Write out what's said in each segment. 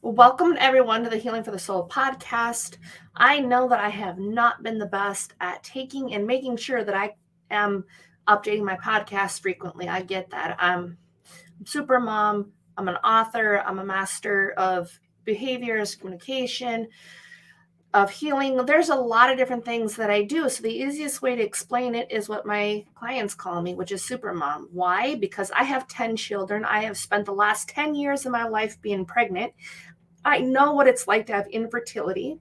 Welcome everyone to the Healing for the Soul podcast. I know that I have not been the best at taking and making sure that I am updating my podcast frequently. I get that. I'm a super mom, I'm an author, I'm a master of behaviors, communication, of healing. There's a lot of different things that I do. So the easiest way to explain it is what my clients call me, which is super mom. Why? Because I have 10 children. I have spent the last 10 years of my life being pregnant. I know what it's like to have infertility.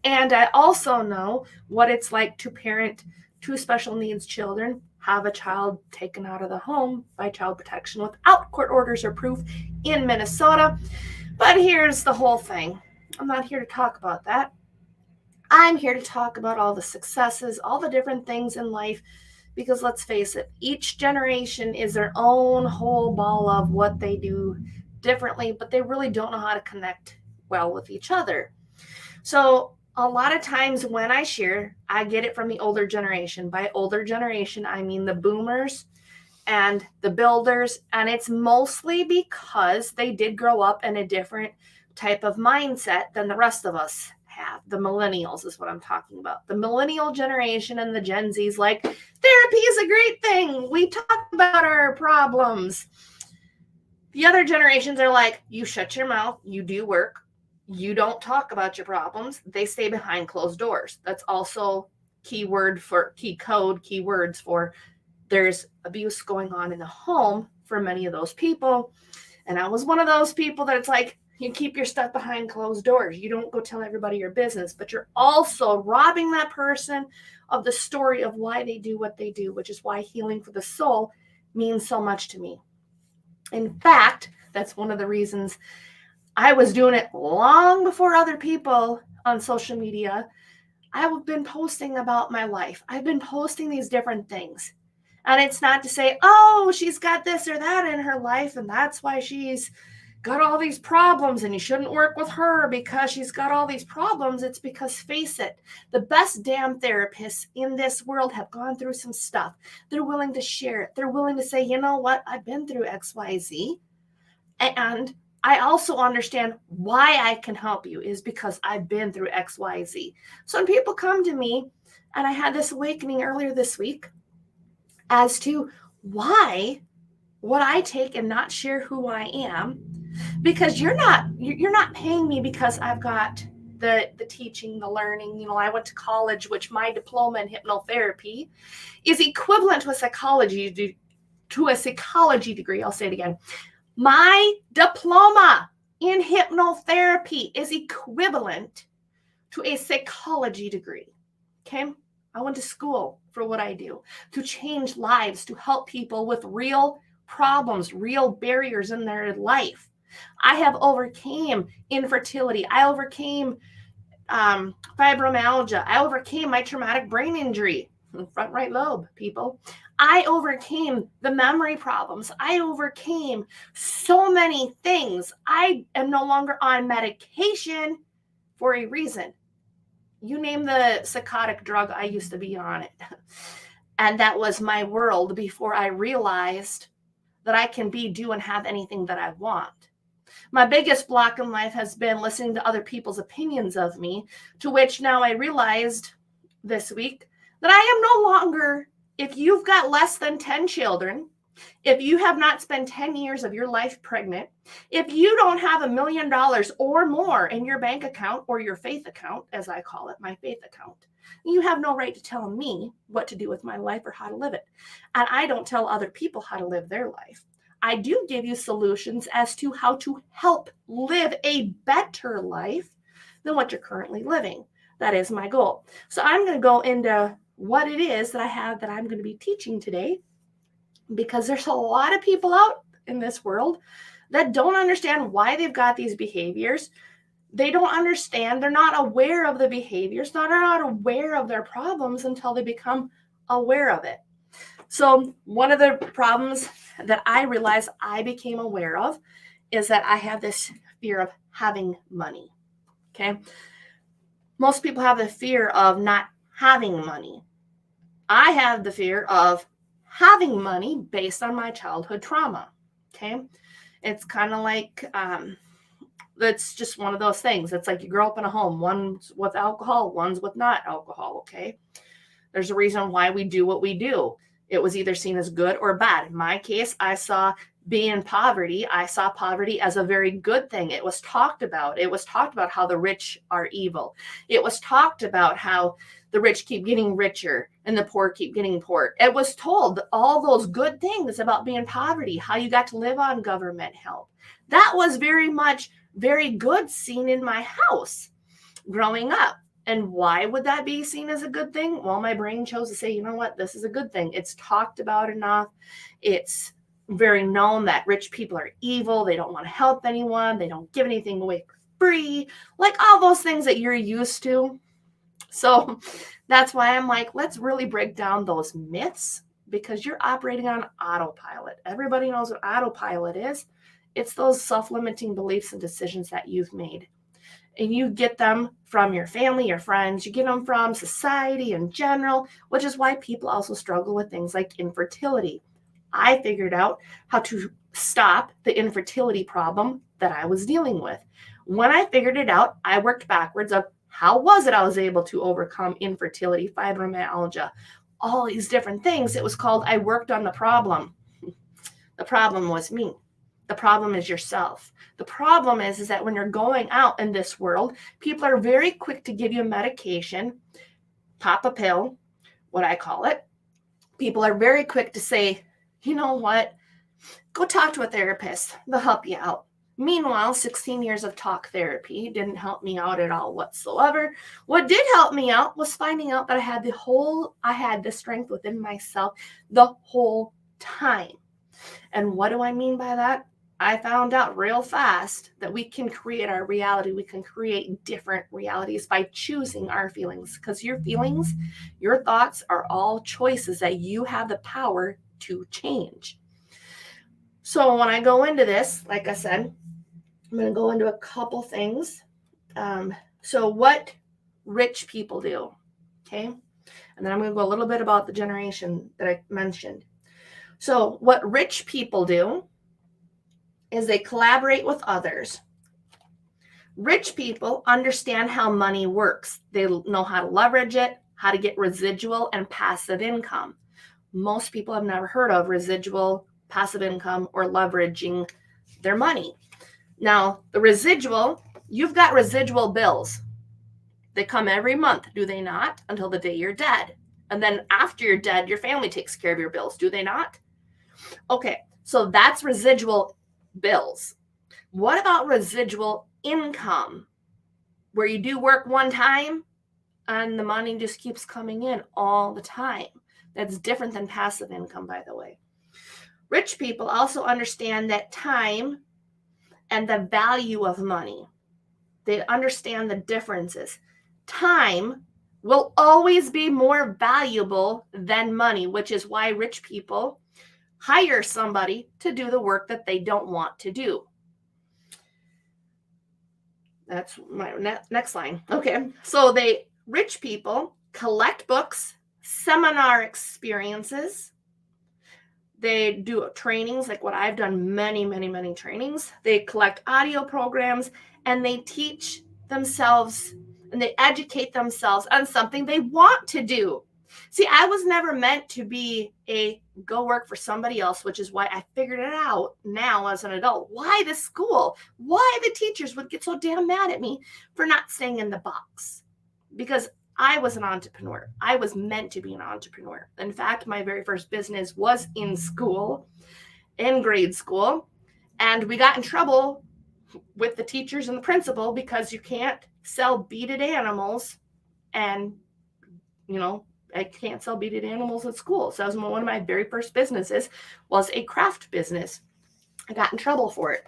And I also know what it's like to parent two special needs children, have a child taken out of the home by child protection without court orders or proof in Minnesota. But here's the whole thing. I'm not here to talk about that. I'm here to talk about all the successes, all the different things in life, because let's face it, each generation is their own whole ball of what they do differently, but they really don't know how to connect well with each other. So a lot of times when I share, I get it from the older generation. By older generation, I mean the boomers and the builders. And it's mostly because they did grow up in a different type of mindset than the rest of us have. The millennials is what I'm talking about. The millennial generation and the Gen Z's like, therapy is a great thing. We talk about our problems. The other generations are like, you shut your mouth, you do work, you don't talk about your problems. They stay behind closed doors. That's also key words for there's abuse going on in the home for many of those people. And I was one of those people that it's like, you keep your stuff behind closed doors. You don't go tell everybody your business, but you're also robbing that person of the story of why they do what they do, which is why healing for the soul means so much to me. In fact, that's one of the reasons I was doing it long before other people on social media. I've been posting about my life. I've been posting these different things. And it's not to say, oh, she's got this or that in her life, and that's why she's got all these problems, and you shouldn't work with her because she's got all these problems. It's because, face it, the best damn therapists in this world have gone through some stuff. They're willing to share it. They're willing to say, you know what, I've been through XYZ. And I also understand why I can help you is because I've been through XYZ. So when people come to me, and I had this awakening earlier this week as to why would I take and not share who I am, because you're not paying me because I've got the teaching, the learning. I went to college, which my diploma in hypnotherapy is equivalent to a psychology degree. I'll say it again. My diploma in hypnotherapy is equivalent to a psychology degree. Okay? I went to school for what I do, to change lives, to help people with real problems, real barriers in their life. I have overcame infertility. I overcame fibromyalgia. I overcame my traumatic brain injury, front right lobe, people. I overcame the memory problems. I overcame so many things. I am no longer on medication for a reason. You name the psychotic drug, I used to be on it. And that was my world before I realized that I can do and have anything that I want. My biggest block in life has been listening to other people's opinions of me, to which now I realized this week that I am no longer, if you've got less than 10 children, if you have not spent 10 years of your life pregnant, if you don't have $1 million or more in your bank account or your faith account, as I call it, my faith account, you have no right to tell me what to do with my life or how to live it. And I don't tell other people how to live their life. I do give you solutions as to how to help live a better life than what you're currently living. That is my goal. So I'm going to go into what it is that I have that I'm going to be teaching today, because there's a lot of people out in this world that don't understand why they've got these behaviors. They don't understand. They're not aware of the behaviors. They're not aware of their problems until they become aware of it. So one of the problems that I realized I became aware of is that I have this fear of having money. Okay. Most people have the fear of not having money. I have the fear of having money based on my childhood trauma. Okay. It's kind of like That's just one of those things. It's like you grow up in a home, one's with alcohol, one's with not alcohol, okay? There's a reason why we do what we do. It was either seen as good or bad. In my case, I saw being in poverty, I saw poverty as a very good thing. It was talked about. It was talked about how the rich are evil. It was talked about how the rich keep getting richer and the poor keep getting poor. It was told all those good things about being in poverty, how you got to live on government help. That was very much very good seen in my house growing up. And why would that be seen as a good thing? Well, my brain chose to say, you know what, this is a good thing. It's talked about enough. It's very known that rich people are evil. They don't want to help anyone. They don't give anything away for free. Like all those things that you're used to. So that's why I'm like, let's really break down those myths, because you're operating on autopilot. Everybody knows what autopilot is. It's those self-limiting beliefs and decisions that you've made. And you get them from your family, your friends, you get them from society in general, which is why people also struggle with things like infertility. I figured out how to stop the infertility problem that I was dealing with. When I figured it out, I worked backwards of how was it I was able to overcome infertility, fibromyalgia, all these different things. It was called I worked on the problem. The problem was me. The problem is yourself. The problem is that when you're going out in this world, people are very quick to give you medication, pop a pill, what I call it. People are very quick to say, you know what, go talk to a therapist. They'll help you out. Meanwhile, 16 years of talk therapy didn't help me out at all whatsoever. What did help me out was finding out that I had the strength within myself the whole time. And what do I mean by that? I found out real fast that we can create our reality. We can create different realities by choosing our feelings, because your feelings, your thoughts are all choices that you have the power to change. So when I go into this, like I said, I'm going to go into a couple things. So what rich people do, okay? And then I'm going to go a little bit about the generation that I mentioned. So what rich people do is they collaborate with others. Rich people understand how money works. They know how to leverage it, how to get residual and passive income. Most people have never heard of residual, passive income, or leveraging their money. Now, the residual, you've got residual bills. They come every month, do they not? Until the day you're dead. And then after you're dead, your family takes care of your bills, do they not? Okay, so that's residual bills. What about residual income, where you do work one time and the money just keeps coming in all the time? That's different than passive income, by the way. Rich people also understand that time and the value of money. They understand the differences. Time will always be more valuable than money, which is why rich people hire somebody to do the work that they don't want to do. That's my next line. Okay, so rich people collect books, seminar experiences. They do trainings, like what I've done, many trainings. They collect audio programs, and they teach themselves and they educate themselves on something they want to do. See, I was never meant to be a go work for somebody else, which is why I figured it out now as an adult. Why the school? Why the teachers would get so damn mad at me for not staying in the box? Because I was an entrepreneur. I was meant to be an entrepreneur. In fact, my very first business was in school, in grade school, and we got in trouble with the teachers and the principal because you can't sell beaded animals, and I can't sell beaded animals at school. So that was one of my very first businesses, was a craft business. I got in trouble for it.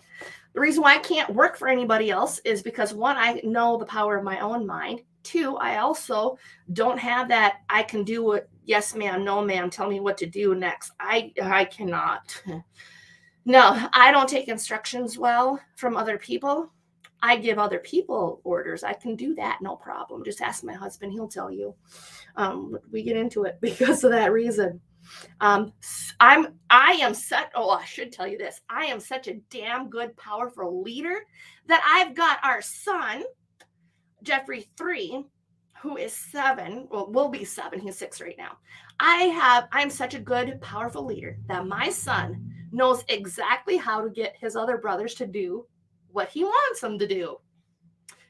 The reason why I can't work for anybody else is because, one, I know the power of my own mind. Two, I also don't have that I can do what, yes ma'am, no ma'am, tell me what to do next. I cannot. No, I don't take instructions well from other people. I give other people orders. I can do that, no problem. Just ask my husband, he'll tell you. We get into it because of that reason. I am such, oh, I should tell you this. I am such a damn good, powerful leader that I've got our son, Jeffrey 3, who is 7, well, will be 7, he's 6 right now. I'm such a good, powerful leader that my son knows exactly how to get his other brothers to do what he wants them to do.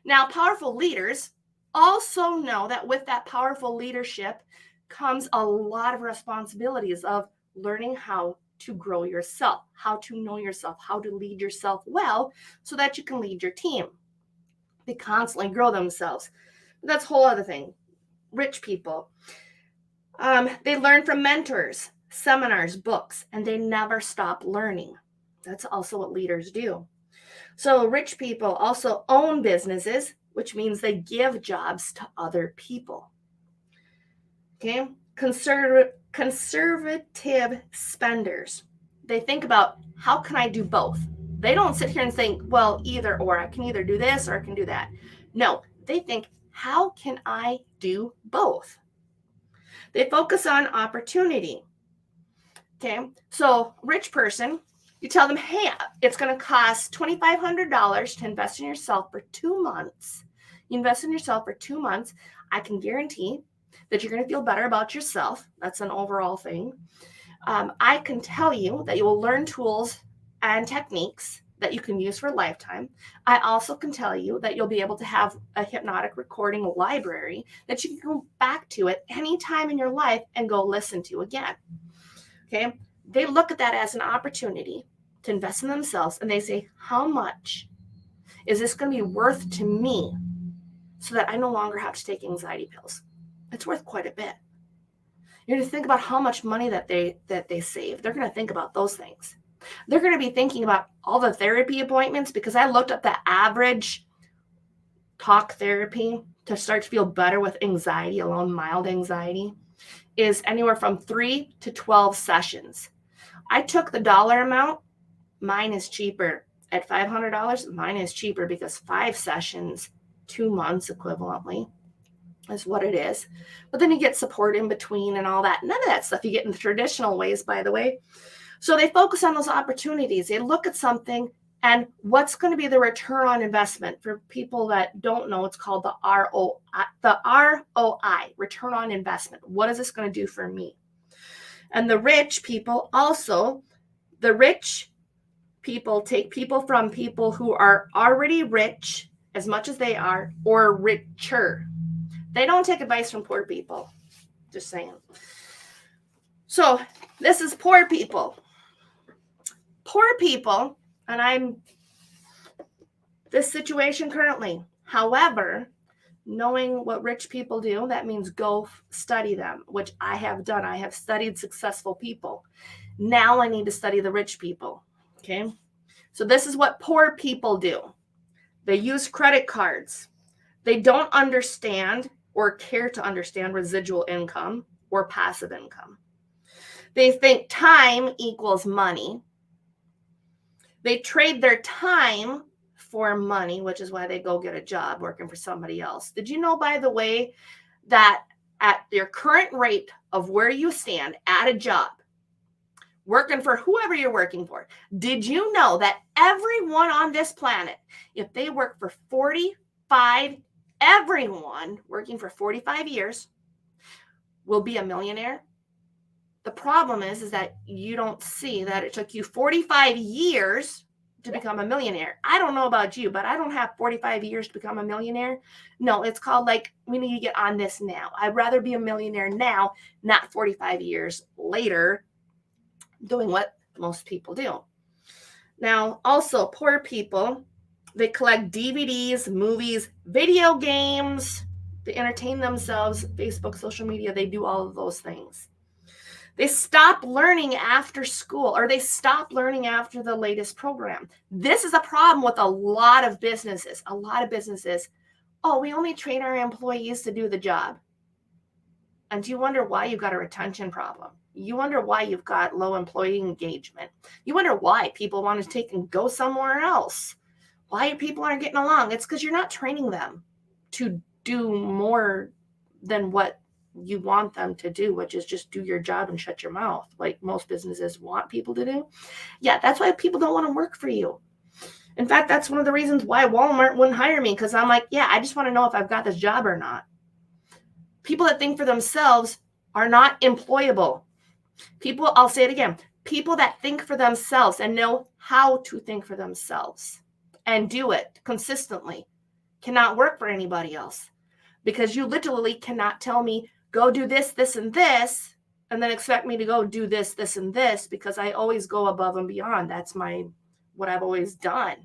Now, powerful leaders also know that with that powerful leadership comes a lot of responsibilities of learning how to grow yourself, how to know yourself, how to lead yourself well so that you can lead your team. They constantly grow themselves. That's a whole other thing. Rich people, they learn from mentors, seminars, books, and they never stop learning. That's also what leaders do. So rich people also own businesses, which means they give jobs to other people. Okay, conservative spenders. They think about, how can I do both? They don't sit here and think, well, either or, I can either do this or I can do that. No, they think, how can I do both? They focus on opportunity. Okay, so rich person, you tell them, hey, it's going to cost $2,500 to invest in yourself for 2 months. You invest in yourself for 2 months. I can guarantee that you're going to feel better about yourself. That's an overall thing. I can tell you that you will learn tools and techniques that you can use for a lifetime. I also can tell you that you'll be able to have a hypnotic recording library that you can go back to at any time in your life and go listen to again. Okay, they look at that as an opportunity to invest in themselves, and they say, how much is this going to be worth to me so that I no longer have to take anxiety pills? It's worth quite a bit. You're going to think about how much money that they save. They're going to think about those things. They're going to be thinking about all the therapy appointments, because I looked up the average talk therapy to start to feel better with anxiety alone, mild anxiety, is anywhere from 3 to 12 sessions. I took the dollar amount. Mine is cheaper. At $500, mine is cheaper because 5 sessions, 2 months equivalently, is what it is. But then you get support in between and all that. None of that stuff you get in the traditional ways, by the way. So they focus on those opportunities. They look at something and what's going to be the return on investment. For people that don't know, it's called the ROI, return on investment. What is this going to do for me? And the rich people also, the rich people take people from people who are already rich as much as they are, or richer. They don't take advice from poor people. Just saying. So this is poor people. Poor people, and I'm this situation currently. However, knowing what rich people do, that means go study them, which I have done. I have studied successful people. Now I need to study the rich people. Okay. So this is what poor people do. They use credit cards. They don't understand or care to understand residual income or passive income. They think time equals money. They trade their time for money, which is why they go get a job working for somebody else. Did you know, by the way, that at your current rate of where you stand at a job, working for whoever you're working for, did you know that everyone on this planet, if they work for 45, everyone working for 45 years will be a millionaire? The problem is that you don't see that it took you 45 years to become a millionaire. I don't know about you, but I don't have 45 years to become a millionaire. No, it's called like, we need to get on this now. I'd rather be a millionaire now, not 45 years later, doing what most people do. Now, also poor people, they collect DVDs, movies, video games, they entertain themselves, Facebook, social media, they do all of those things. They stop learning after school, or they stop learning after the latest program. This is a problem with a lot of businesses. Oh, we only train our employees to do the job. And you wonder why you've got a retention problem. You wonder why you've got low employee engagement. You wonder why people want to take and go somewhere else. Why people aren't getting along. It's because you're not training them to do more than what you want them to do, which is just do your job and shut your mouth, like most businesses want people to do. Yeah, that's why people don't want to work for you. In fact, that's one of the reasons why Walmart wouldn't hire me, because I'm like, yeah, I just want to know if I've got this job or not. People that think for themselves are not employable. People, I'll say it again, people that think for themselves and know how to think for themselves and do it consistently cannot work for anybody else, because you literally cannot tell me, go do this, this, and this, and then expect me to go do this, this, and this, because I always go above and beyond. That's what I've always done.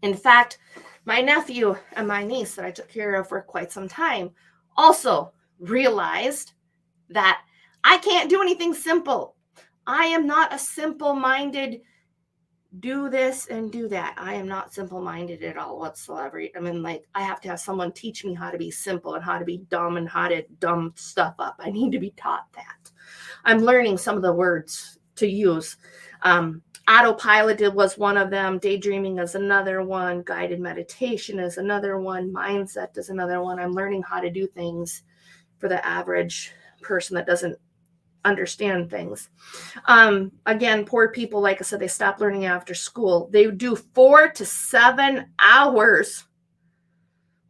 In fact, my nephew and my niece that I took care of for quite some time also realized that I can't do anything simple. I am not a simple-minded, do this and do that. I am not simple-minded at all whatsoever. I mean, like, I have to have someone teach me how to be simple and how to be dumb and how to dumb stuff up. I need to be taught that. I'm learning some of the words to use. Autopilot was one of them. Daydreaming is another one. Guided meditation is another one. Mindset is another one. I'm learning how to do things for the average person that doesn't understand things. Again, poor people, like I said, they stop learning after school. They do 4 to 7 hours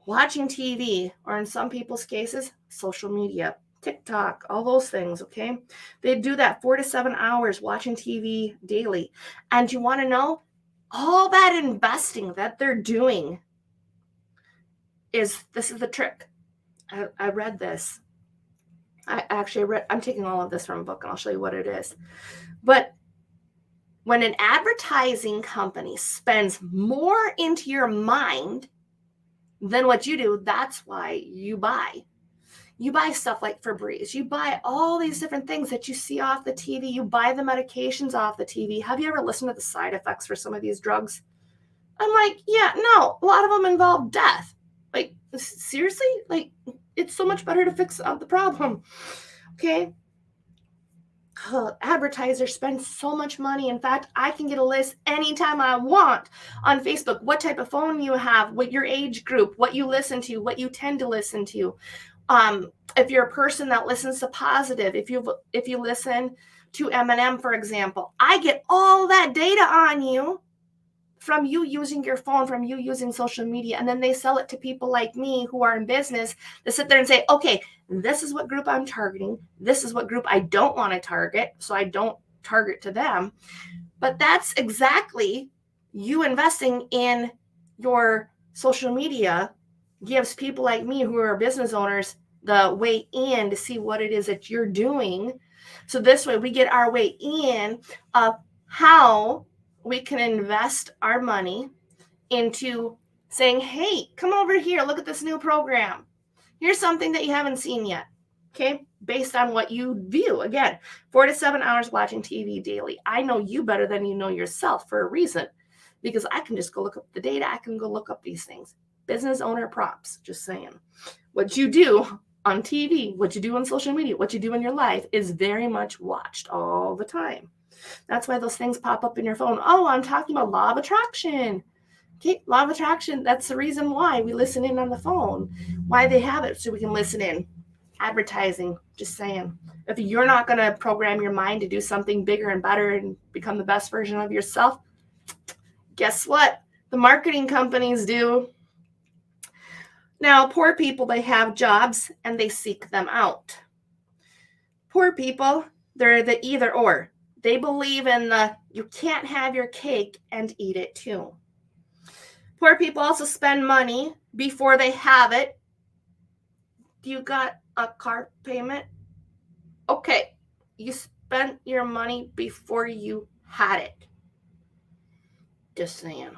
watching TV, or in some people's cases, social media, TikTok, all those things, okay? They do that 4 to 7 hours watching TV daily. And you want to know, all that investing that they're doing this is the trick. I read this. I'm taking all of this from a book, and I'll show you what it is. But when an advertising company spends more into your mind than what you do, that's why you buy. You buy stuff like Febreze. You buy all these different things that you see off the TV. You buy the medications off the TV. Have you ever listened to the side effects for some of these drugs? I'm like, yeah, no, a lot of them involve death. Like, seriously? Like, it's so much better to fix the problem. Okay? Advertisers spend so much money. In fact, I can get a list anytime I want on Facebook, what type of phone you have, what your age group, what you listen to, what you tend to listen to. If you're a person that listens to positive, if you listen to Eminem, for example, I get all that data on you from you using your phone, from you using social media, and then they sell it to people like me who are in business to sit there and say, okay, this is what group I'm targeting. This is what group I don't want to target, so I don't target to them. But that's exactly you investing in your social media gives people like me who are business owners the way in to see what it is that you're doing. So this way we get our way in of how we can invest our money into saying, hey, come over here, look at this new program. Here's something that you haven't seen yet. Okay, based on what you view. Again, 4 to 7 hours watching TV daily. I know you better than you know yourself for a reason, because I can just go look up the data. I can go look up these things. Business owner props, just saying. What you do on TV, what you do on social media, what you do in your life is very much watched all the time. That's why those things pop up in your phone. Oh, I'm talking about law of attraction. Okay, law of attraction. That's the reason why we listen in on the phone, why they have it, so we can listen in. Advertising, just saying. If you're not going to program your mind to do something bigger and better and become the best version of yourself, guess what? The marketing companies do. Now, poor people, they have jobs and they seek them out. Poor people, they're the either or. They believe in the you can't have your cake and eat it too. Poor people also spend money before they have it. You got a car payment? Okay, you spent your money before you had it. Just saying.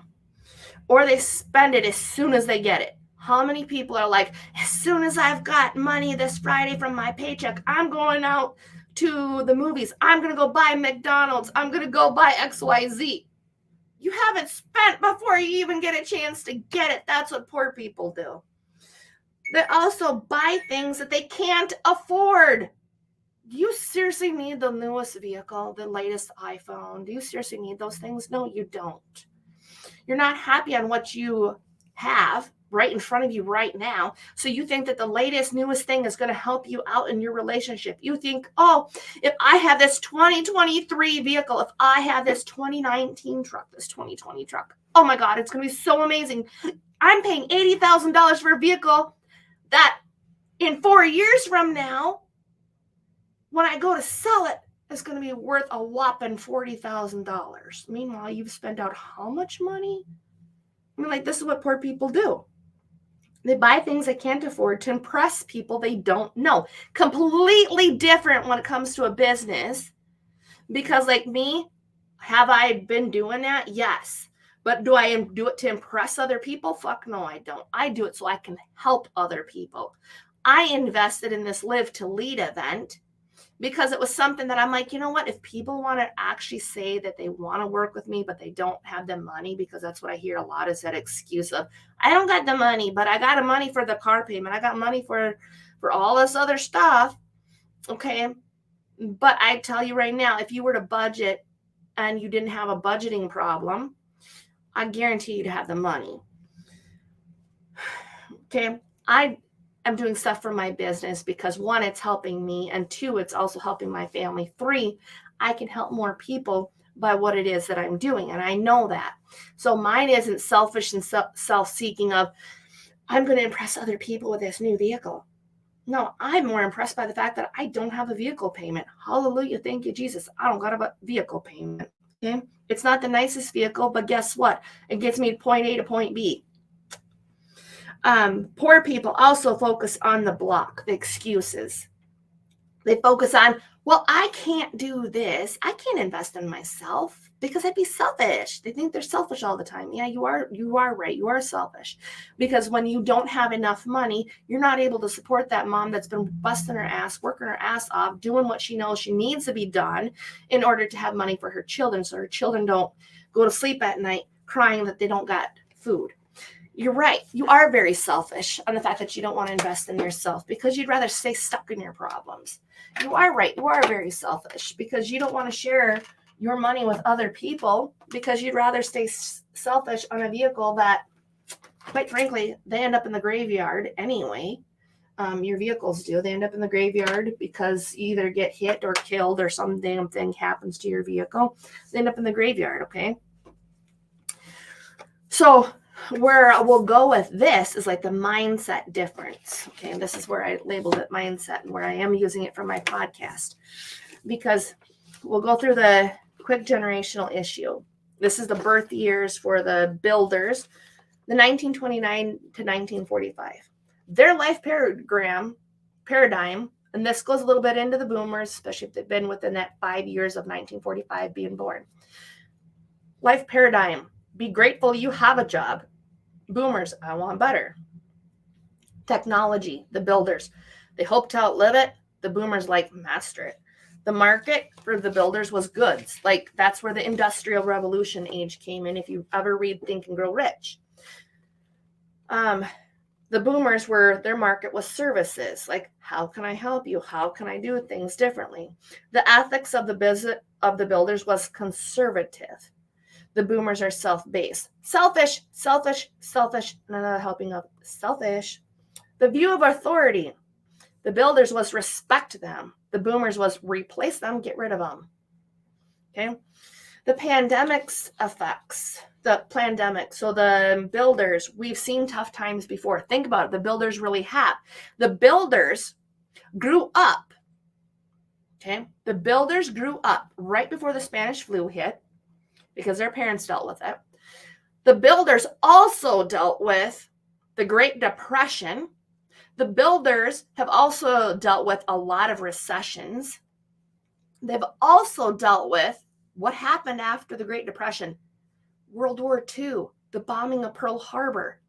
Or they spend it as soon as they get it. How many people are like, as soon as I've got money this Friday from my paycheck, I'm going out to the movies. I'm going to go buy McDonald's. I'm going to go buy XYZ. You haven't spent before you even get a chance to get it. That's what poor people do. They also buy things that they can't afford. Do you seriously need the newest vehicle, the latest iPhone? Do you seriously need those things? No, you don't. You're not happy on what you have. right in front of you right now. So you think that the latest, newest thing is going to help you out in your relationship. You think, oh, if I have this 2023 vehicle, if I have this 2019 truck, this 2020 truck, oh my God, it's going to be so amazing. I'm paying $80,000 for a vehicle that in 4 years from now, when I go to sell it, it's going to be worth a whopping $40,000. Meanwhile, you've spent out how much money? I mean, like, this is what poor people do. They buy things they can't afford to impress people they don't know. Completely different when it comes to a business. Because like me, have I been doing that? Yes. But do I do it to impress other people? Fuck no, I don't. I do it so I can help other people. I invested in this Live to Lead event because it was something that I'm like, you know what? If people want to actually say that they want to work with me, but they don't have the money, because that's what I hear a lot is that excuse of, I don't got the money, but I got the money for the car payment. I got money for all this other stuff. Okay. But I tell you right now, if you were to budget and you didn't have a budgeting problem, I guarantee you to have the money. Okay. I'm doing stuff for my business because 1, it's helping me, and 2, it's also helping my family. 3, I can help more people by what it is that I'm doing. And I know that. So mine isn't selfish and self-seeking of, I'm going to impress other people with this new vehicle. No, I'm more impressed by the fact that I don't have a vehicle payment. Hallelujah. Thank you, Jesus. I don't got a vehicle payment. Okay. It's not the nicest vehicle, but guess what? It gets me to point A to point B. Poor people also focus on the block, the excuses. They focus on, well, I can't do this. I can't invest in myself because I'd be selfish. They think they're selfish all the time. Yeah, you are right. You are selfish because when you don't have enough money, you're not able to support that mom that's been busting her ass, working her ass off, doing what she knows she needs to be done in order to have money for her children. So her children don't go to sleep at night crying that they don't got food. You're right. You are very selfish on the fact that you don't want to invest in yourself because you'd rather stay stuck in your problems. You are right. You are very selfish because you don't want to share your money with other people because you'd rather stay selfish on a vehicle that, quite frankly, they end up in the graveyard anyway. Your vehicles do. They end up in the graveyard because you either get hit or killed or some damn thing happens to your vehicle. They end up in the graveyard, okay? So where we'll go with this is like the mindset difference. Okay. And this is where I labeled it mindset and where I am using it for my podcast, because we'll go through the quick generational issue. This is the birth years for the builders, the 1929 to 1945. Their life paradigm, and this goes a little bit into the boomers, especially if they've been within that 5 years of 1945 being born. Life paradigm, be grateful you have a job. Boomers, I want better. Technology, the builders, they hope to outlive it. The boomers like master it. The market for the builders was goods. Like that's where the Industrial Revolution age came in. If you ever read Think and Grow Rich, the boomers their market was services. Like, how can I help you? How can I do things differently? The ethics of the business of the builders was conservative. The boomers are self-based. Selfish, another helping of selfish. The view of authority. The builders was respect them. The boomers was replace them, get rid of them. Okay. The pandemic's effects. The pandemic. So the builders, we've seen tough times before. Think about it. The builders really have. The builders grew up. Okay. The builders grew up right before the Spanish flu hit, because their parents dealt with it. The builders also dealt with the Great Depression. The builders have also dealt with a lot of recessions. They've also dealt with what happened after the Great Depression. World War II, the bombing of Pearl Harbor.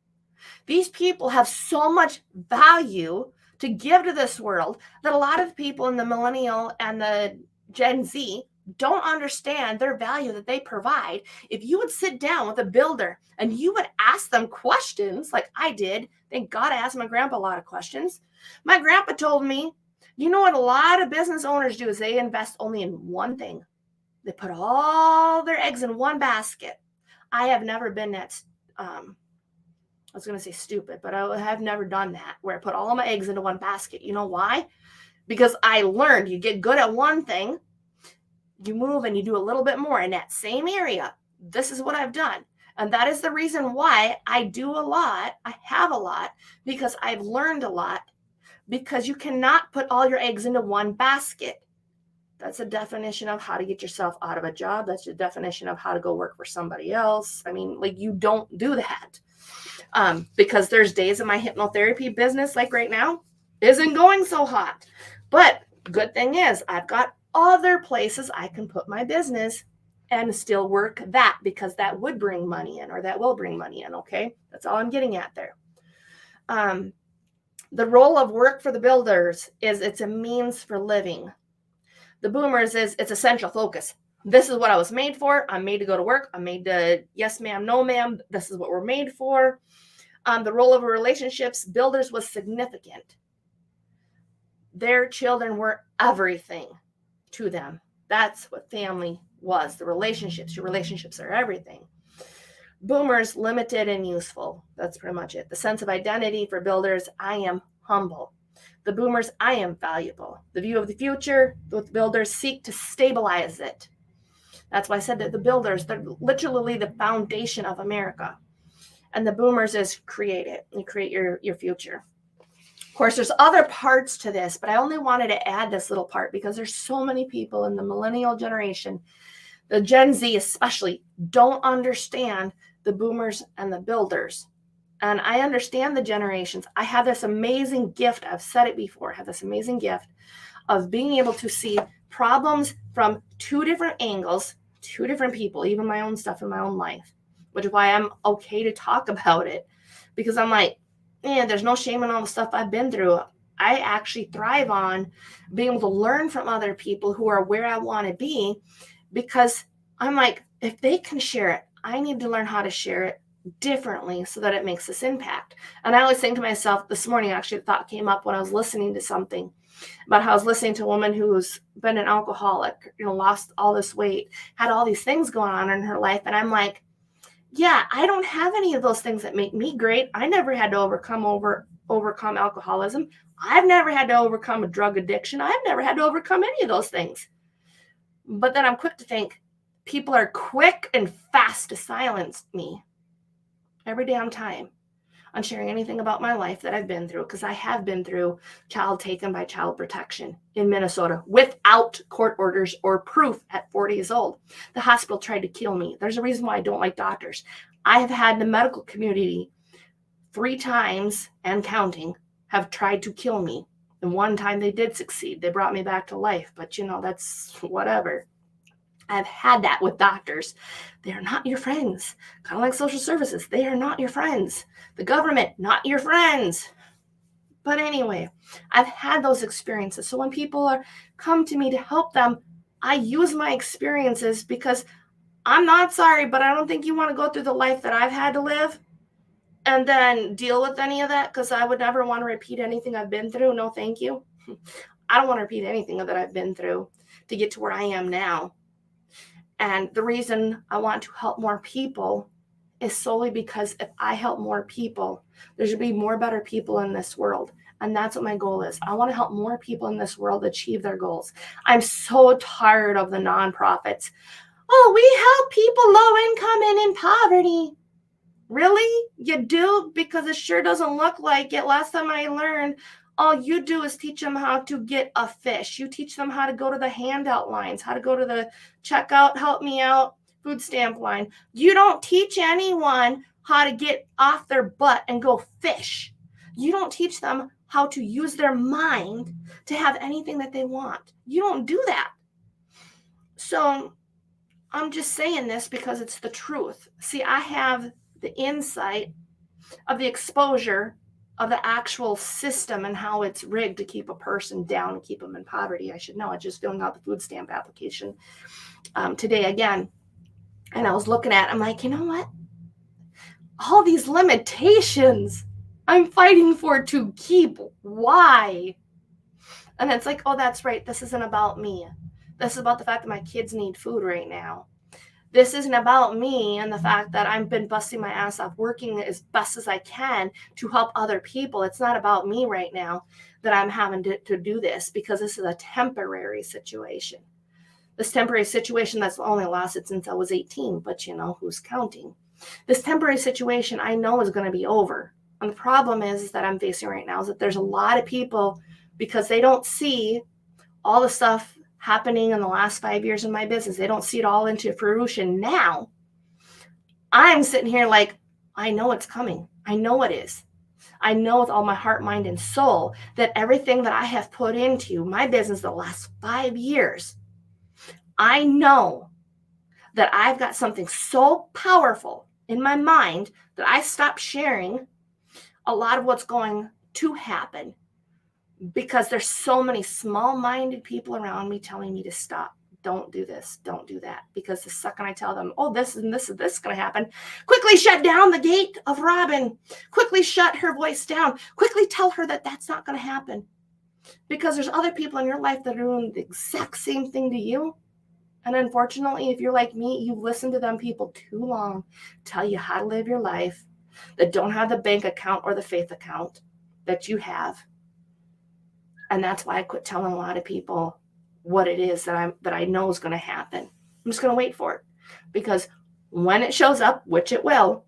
These people have so much value to give to this world that a lot of people in the millennial and the Gen Z don't understand their value that they provide. If you would sit down with a builder and you would ask them questions like I did, thank God I asked my grandpa a lot of questions. My grandpa told me, you know what a lot of business owners do is they invest only in one thing. They put all their eggs in one basket. I have never been that I was going to say stupid, but I have never done that where I put all of my eggs into one basket. You know why? Because I learned you get good at one thing, you move and you do a little bit more in that same area. This is what I've done. And that is the reason why I do a lot. I have a lot because I've learned a lot, because you cannot put all your eggs into one basket. That's a definition of how to get yourself out of a job. That's a definition of how to go work for somebody else. I mean, like, you don't do that. Because there's days in my hypnotherapy business, like right now, isn't going so hot. But good thing is I've got other places I can put my business and still work that, because that would bring money in, or that will bring money in. Okay. That's all I'm getting at there. The role of work for the builders is it's a means for living. The boomers is it's essential focus. This is what I was made for. I'm made to go to work. I'm made to yes, ma'am, no, ma'am. This is what we're made for. The role of relationships, builders was significant. Their children were everything to them. That's what family was. The relationships, your relationships are everything. Boomers, limited and useful. That's pretty much it. The sense of identity for builders, I am humble. The boomers, I am valuable. The view of the future, the builders seek to stabilize it. That's why I said that the builders, they're literally the foundation of America. And the boomers is create it. You create your future. Of course, there's other parts to this, but I only wanted to add this little part because there's so many people in the millennial generation, the Gen Z especially, don't understand the boomers and the builders. And I understand the generations. I have this amazing gift. I've said it before. I have this amazing gift of being able to see problems from two different angles, two different people, even my own stuff in my own life, which is why I'm okay to talk about it, because I'm like, there's no shame in all the stuff I've been through. I actually thrive on being able to learn from other people who are where I want to be, because I'm like, if they can share it, I need to learn how to share it differently so that it makes this impact. And I always think to myself, this morning, actually, the thought came up when I was listening to something about how I was listening to a woman who's been an alcoholic, lost all this weight, had all these things going on in her life. And I'm like, yeah, I don't have any of those things that make me great. I never had to overcome alcoholism. I've never had to overcome a drug addiction. I've never had to overcome any of those things. But then I'm quick to think people are quick and fast to silence me every damn time on sharing anything about my life that I've been through, because I have been through child taken by child protection in Minnesota without court orders or proof at 40 years old. The hospital tried to kill me. There's a reason why I don't like doctors. I have had the medical community 3 times and counting have tried to kill me. And one time they did succeed. They brought me back to life, but that's whatever. I've had that with doctors. They are not your friends. Kind of like social services. They are not your friends. The government, not your friends. But anyway, I've had those experiences. So when people come to me to help them, I use my experiences, because I'm not sorry, but I don't think you want to go through the life that I've had to live and then deal with any of that, because I would never want to repeat anything I've been through. No, thank you. I don't want to repeat anything that I've been through to get to where I am now. And the reason I want to help more people is solely because if I help more people, there should be more better people in this world. And that's what my goal is. I want to help more people in this world achieve their goals. I'm so tired of the nonprofits. Oh, we help people low income and in poverty. Really? You do? Because it sure doesn't look like it. Last time I learned, all you do is teach them how to get a fish. You teach them how to go to the handout lines, how to go to the checkout, help me out, food stamp line. You don't teach anyone how to get off their butt and go fish. You don't teach them how to use their mind to have anything that they want. You don't do that. So I'm just saying this because it's the truth. See, I have the insight of the exposure of the actual system and how it's rigged to keep a person down and keep them in poverty. I should know. I just filling out the food stamp application today again. And I was looking at it, I'm like, you know what? All these limitations I'm fighting for to keep. Why? And it's like, oh, that's right. This isn't about me. This is about the fact that my kids need food right now. This isn't about me and the fact that I've been busting my ass off working as best as I can to help other people. It's not about me right now that I'm having to do this, because this is a temporary situation. This temporary situation that's only lasted since I was 18, but who's counting? This temporary situation I know is going to be over. And the problem is that I'm facing right now is that there's a lot of people, because they don't see all the stuff happening in the last 5 years in my business. They don't see it all into fruition now. I'm sitting here like, I know it's coming. I know it is. I know with all my heart, mind, and soul that everything that I have put into my business the last 5 years, I know that I've got something so powerful in my mind that I stopped sharing a lot of what's going to happen, because there's so many small-minded people around me telling me to stop. Don't do this. Don't do that. Because the second I tell them, oh, this and this and this is going to happen, quickly shut down the gate of Robin. Quickly shut her voice down. Quickly tell her that that's not going to happen. Because there's other people in your life that are doing the exact same thing to you. And unfortunately, if you're like me, you've listened to them people too long tell you how to live your life, that don't have the bank account or the faith account that you have. And that's why I quit telling a lot of people what it is that I know is going to happen. I'm just going to wait for it, because when it shows up, which it will,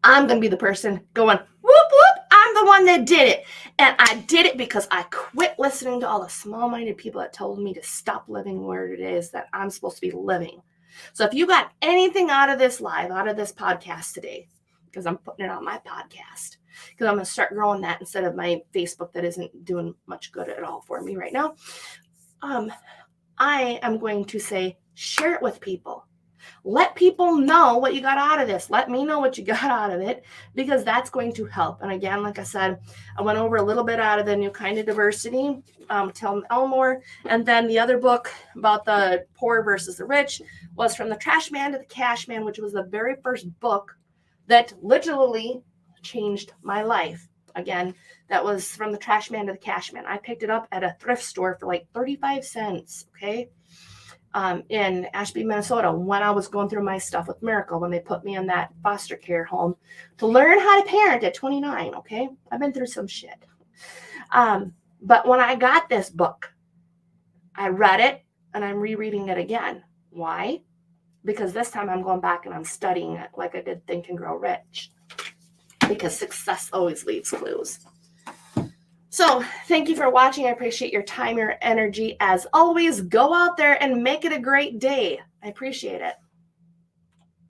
I'm going to be the person going, whoop, whoop, I'm the one that did it. And I did it because I quit listening to all the small-minded people that told me to stop living where it is that I'm supposed to be living. So if you got anything out of this live, out of this podcast today, because I'm putting it on my podcast, because I'm going to start growing that instead of my Facebook that isn't doing much good at all for me right now. I am going to say, share it with people. Let people know what you got out of this. Let me know what you got out of it, because that's going to help. And again, like I said, I went over a little bit out of the New Kind of Diversity, Tim Elmore. And then the other book about the poor versus the rich was From the Trash Man to the Cash Man, which was the very first book that literally changed my life. Again, that was From the Trash Man to the Cash Man. I picked it up at a thrift store for like 35 cents, okay, in Ashby, Minnesota, when I was going through my stuff with Miracle, when they put me in that foster care home to learn how to parent at 29, okay? I've been through some shit. But when I got this book, I read it, and I'm rereading it again. Why? Because this time I'm going back and I'm studying it like I did Think and Grow Rich. Because success always leaves clues. So thank you for watching. I appreciate your time, your energy. As always, go out there and make it a great day. I appreciate it.